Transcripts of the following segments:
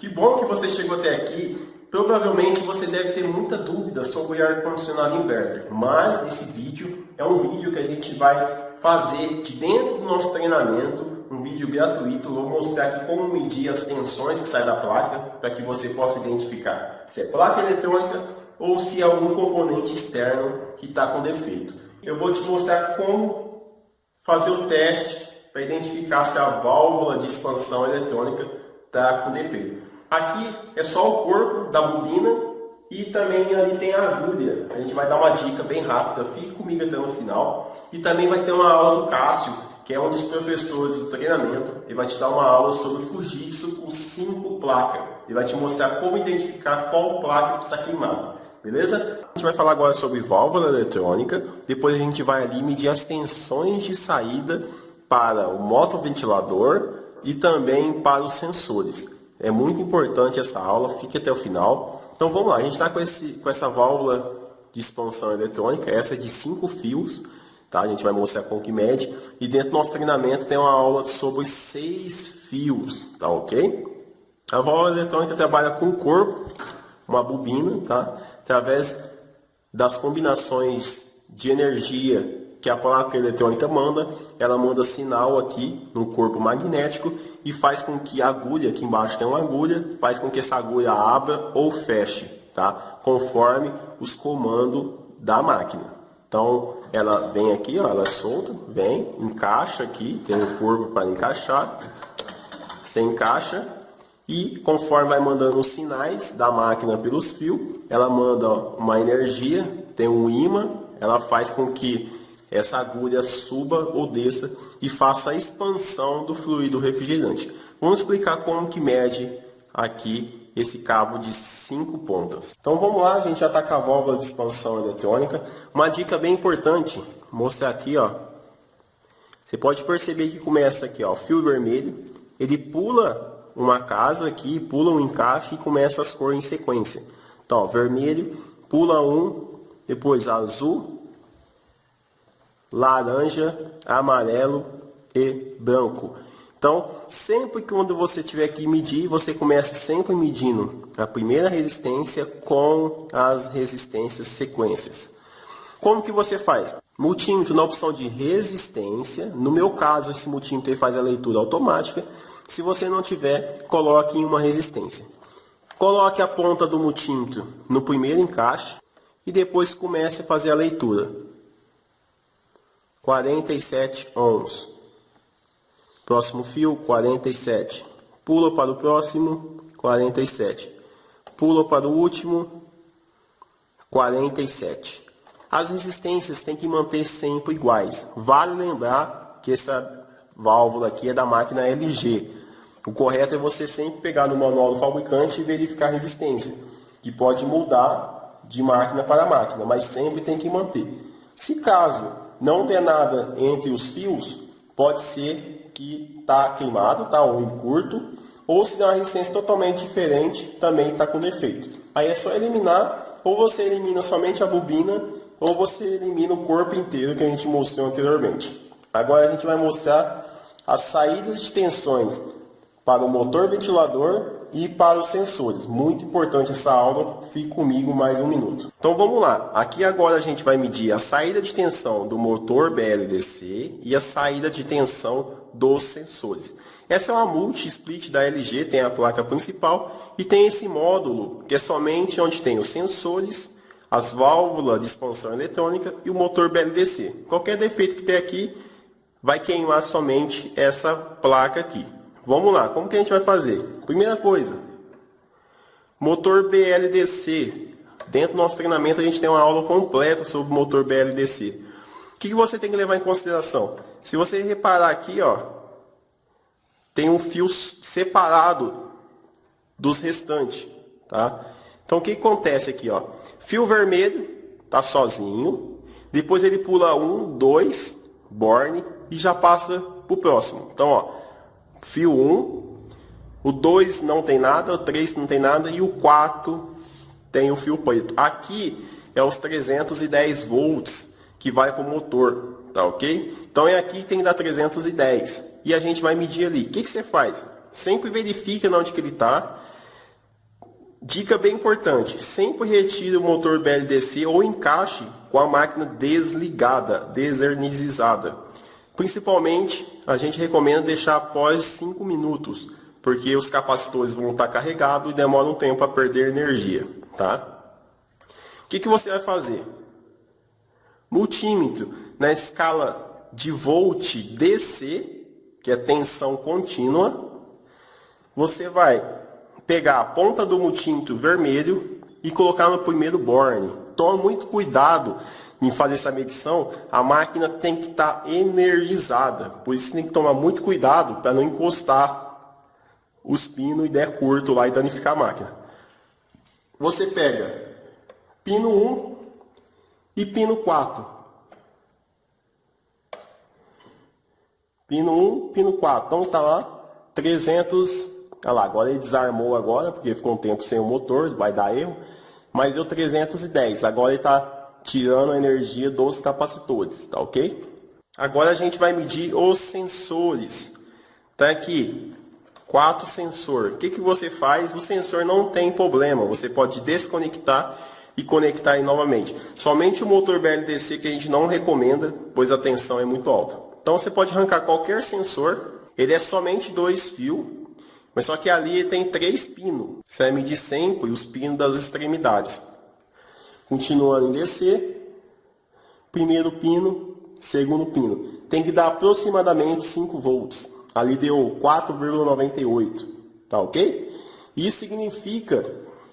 Que bom que você chegou até aqui. Provavelmente você deve ter muita dúvida sobre o ar-condicionado inverter, mas esse vídeo é um vídeo que a gente vai fazer de dentro do nosso treinamento, um vídeo gratuito. Vou mostrar aqui como medir as tensões que saem da placa, para que você possa identificar se é placa eletrônica ou se é algum componente externo que está com defeito. Eu vou te mostrar como fazer o teste para identificar se a válvula de expansão eletrônica está com defeito. Aqui é só o corpo da bobina e também ali tem a agulha. A gente vai dar uma dica bem rápida, fique comigo até no final. E também vai ter uma aula do Cássio, que é um dos professores do treinamento. Ele vai te dar uma aula sobre Fujitsu com 5 placas. Ele vai te mostrar como identificar qual placa que está queimada. Beleza? A gente vai falar agora sobre válvula eletrônica. Depois a gente vai ali medir as tensões de saída para o motoventilador e também para os sensores. É muito importante essa aula, fique até o final. Então vamos lá, a gente está com essa válvula de expansão eletrônica, essa é de 5 fios, tá? A gente vai mostrar como que mede. E dentro do nosso treinamento tem uma aula sobre os 6 fios, tá ok? A válvula eletrônica trabalha com o corpo, uma bobina, tá? Através das combinações de energia que a placa eletrônica manda, ela manda sinal aqui no corpo magnético e faz com que a agulha, aqui embaixo tem uma agulha, faz com que essa agulha abra ou feche, tá? Conforme os comandos da máquina. Então, ela vem aqui, ó, ela é solta, vem, encaixa aqui, tem um corpo para encaixar, você encaixa e conforme vai mandando os sinais da máquina pelos fios, ela manda uma energia, tem um ímã, ela faz com que essa agulha suba ou desça e faça a expansão do fluido refrigerante. Vamos explicar como que mede aqui esse cabo de 5 pontas. Então vamos lá, a gente já está com a válvula de expansão eletrônica. Uma dica bem importante, mostrar aqui, ó. Você pode perceber que começa aqui, ó, o fio vermelho, ele pula uma casa aqui, pula um encaixe e começa as cores em sequência. Então, ó, vermelho, pula um, depois azul, laranja, amarelo e branco. Então, sempre que quando você tiver que medir, você começa sempre medindo a primeira resistência com as resistências sequências. Como que você faz? Multímetro na opção de resistência. No meu caso, esse multímetro ele faz a leitura automática. Se você não tiver, coloque em uma resistência. Coloque a ponta do multímetro no primeiro encaixe e depois comece a fazer a leitura. 47 ohms. Próximo fio, 47. Pula para o próximo, 47. Pula para o último, 47. As resistências tem que manter sempre iguais. Vale lembrar que essa válvula aqui é da máquina LG. O correto é você sempre pegar no manual do fabricante e verificar a resistência, que pode mudar de máquina para máquina, mas sempre tem que manter. Se caso não tem nada entre os fios, pode ser que está queimado, tá? Ou em curto, ou se dá uma resistência totalmente diferente, também está com defeito. Aí é só eliminar, ou você elimina somente a bobina, ou você elimina o corpo inteiro que a gente mostrou anteriormente. Agora a gente vai mostrar as saídas de tensões para o motor ventilador e para os sensores. Muito importante essa aula, fique comigo mais um minuto. Então vamos lá, aqui agora a gente vai medir a saída de tensão do motor BLDC e a saída de tensão dos sensores. Essa é uma multi-split da LG, tem a placa principal e tem esse módulo que é somente onde tem os sensores, as válvulas de expansão eletrônica e o motor BLDC. Qualquer defeito que tem aqui vai queimar somente essa placa aqui. Vamos lá, como que a gente vai fazer? Primeira coisa, motor BLDC. Dentro do nosso treinamento a gente tem uma aula completa sobre o motor BLDC. O que você tem que levar em consideração? Se você reparar aqui, ó, tem um fio separado dos restantes, tá? Então o que acontece aqui, ó? Fio vermelho tá sozinho, depois ele pula 1, 2, borne e já passa para o próximo. Então, ó, fio 1, o 2 não tem nada, o 3 não tem nada e o 4 tem o fio preto. Aqui é os 310 volts que vai para o motor, tá ok? Então é aqui que tem que dar 310 e a gente vai medir ali. O que você faz? Sempre verifica onde que ele está. Dica bem importante, sempre retire o motor BLDC ou encaixe com a máquina desligada, desenergizada. Principalmente, a gente recomenda deixar após 5 minutos, porque os capacitores vão estar carregados e demora um tempo a perder energia, tá? O que você vai fazer? Multímetro, na escala de volt DC, que é tensão contínua, você vai pegar a ponta do multímetro vermelho e colocar no primeiro borne. Tome muito cuidado em fazer essa medição, a máquina tem que estar energizada, por isso tem que tomar muito cuidado para não encostar os pinos e der curto lá e danificar a máquina. Você pega pino 1 e pino 4. Pino 1, pino 4. Então tá lá 300. Olha lá, agora ele desarmou agora, porque ficou um tempo sem o motor, vai dar erro. Mas deu 310. Agora ele está tirando a energia dos capacitores, tá ok? Agora a gente vai medir os sensores. Tá aqui, 4 sensores. O que você faz? O sensor não tem problema. Você pode desconectar e conectar aí novamente. Somente o motor BLDC que a gente não recomenda, pois a tensão é muito alta. Então você pode arrancar qualquer sensor. Ele é somente 2 fios. Mas só que ali tem 3 pinos. Você vai medir sempre os pinos das extremidades. Continuando em descer. Primeiro pino, segundo pino. Tem que dar aproximadamente 5 volts. Ali deu 4,98. Tá ok? Isso significa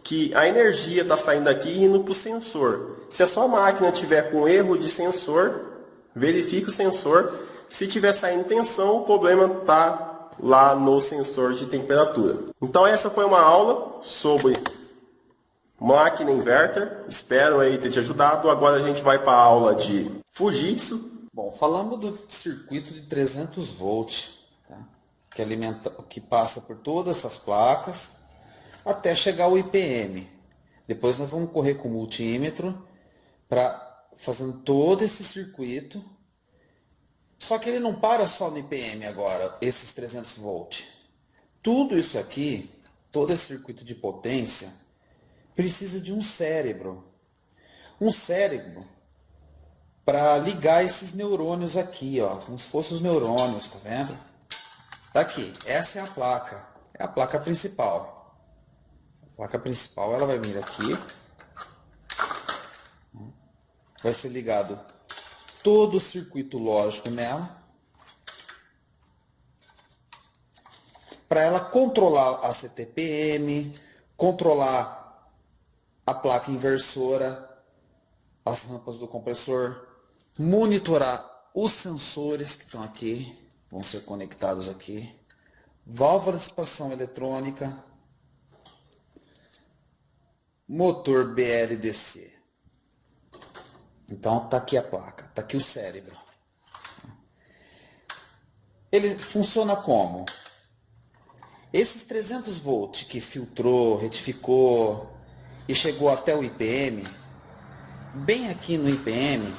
que a energia está saindo aqui e indo para o sensor. Se a sua máquina tiver com erro de sensor, verifique o sensor. Se tiver saindo tensão, o problema está lá no sensor de temperatura. Então essa foi uma aula sobre máquina inverter. Espero aí ter te ajudado. Agora a gente vai para a aula de Fujitsu. Bom, falamos do circuito de 300 volts, tá? que passa por todas essas placas até chegar ao IPM. Depois nós vamos correr com o multímetro para fazendo todo esse circuito. Só que ele não para só no IPM agora, esses 300 volts. Tudo isso aqui, todo esse circuito de potência, precisa de um cérebro. Um cérebro para ligar esses neurônios aqui, ó, como se fossem os neurônios, tá vendo? Tá aqui, essa é a placa principal. A placa principal, ela vai vir aqui. Vai ser ligado todo o circuito lógico nela, para ela controlar a CTPM, controlar a placa inversora, as rampas do compressor, monitorar os sensores que estão aqui, vão ser conectados aqui, válvula de dissipação eletrônica, motor BLDC. Então, está aqui a placa, está aqui o cérebro. Ele funciona como? Esses 300 volts que filtrou, retificou e chegou até o IPM, bem aqui no IPM,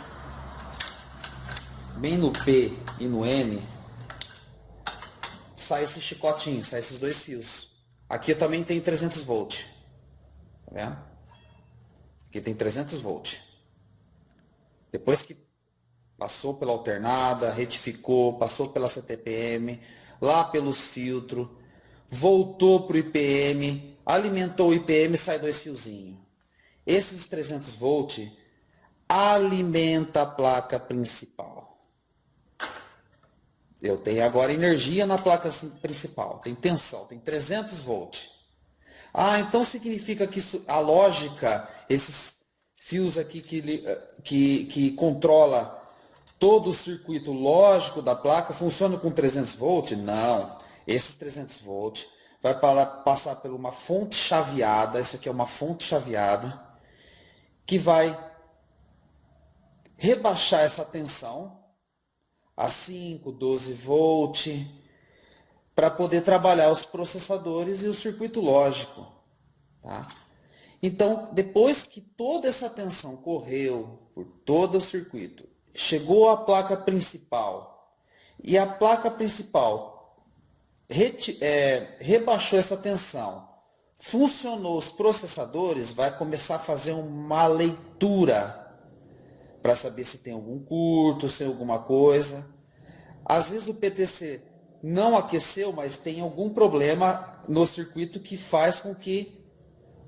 bem no P e no N, sai esse chicotinho, sai esses 2 fios. Aqui também tem 300 volts. Tá vendo? Aqui tem 300 volts. Depois que passou pela alternada, retificou, passou pela CTPM, lá pelos filtros, voltou para o IPM, alimentou o IPM, sai 2 fiozinhos. Esses 300 volts alimenta a placa principal. Eu tenho agora energia na placa principal, tem tensão, tem 300 volts. Ah, então significa que a lógica, esses fios aqui que controla todo o circuito lógico da placa, funciona com 300 volts? Não. Esses 300 volts vai passar por uma fonte chaveada, isso aqui é uma fonte chaveada, que vai rebaixar essa tensão a 5, 12 volts, para poder trabalhar os processadores e o circuito lógico. Tá? Então, depois que toda essa tensão correu por todo o circuito, chegou à placa principal, e a placa principal rebaixou essa tensão Funcionou os processadores, vai começar a fazer uma leitura para saber se tem algum curto, se tem alguma coisa. Às vezes o PTC não aqueceu, mas tem algum problema no circuito que faz com que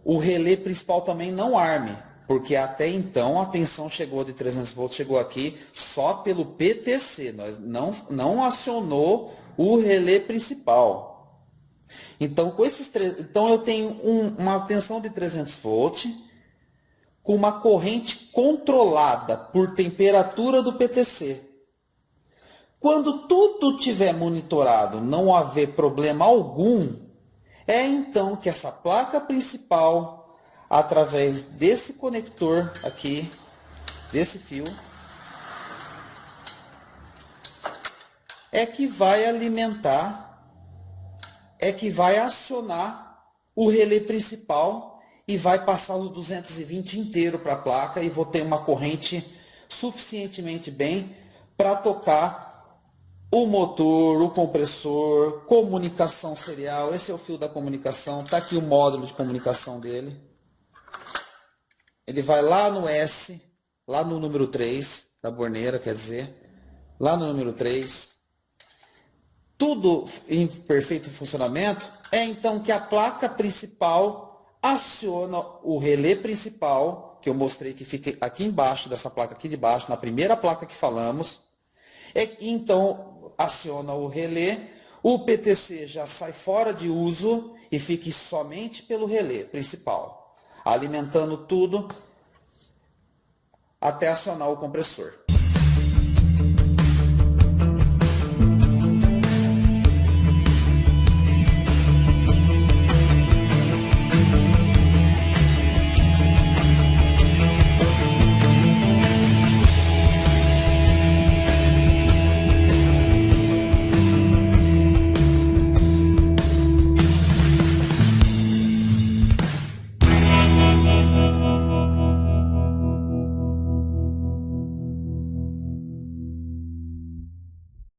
o relé principal também não arme. Porque até então a tensão chegou de 300 volts, chegou aqui só pelo PTC, nós não acionou o relé principal. Então, então eu tenho uma tensão de 300 volts com uma corrente controlada por temperatura do PTC. Quando tudo tiver monitorado, não haver problema algum, é então que essa placa principal, através desse conector aqui, desse fio, é que vai alimentar, é que vai acionar o relé principal e vai passar os 220 inteiro para a placa e vou ter uma corrente suficientemente bem para tocar o motor, o compressor, comunicação serial. Esse é o fio da comunicação, está aqui o módulo de comunicação dele. Ele vai lá no S, lá no número 3 da borneira, quer dizer, lá no número 3. Tudo em perfeito funcionamento, é então que a placa principal aciona o relé principal, que eu mostrei que fica aqui embaixo dessa placa aqui de baixo, na primeira placa que falamos. Então aciona o relé, o PTC já sai fora de uso e fica somente pelo relé principal, alimentando tudo até acionar o compressor.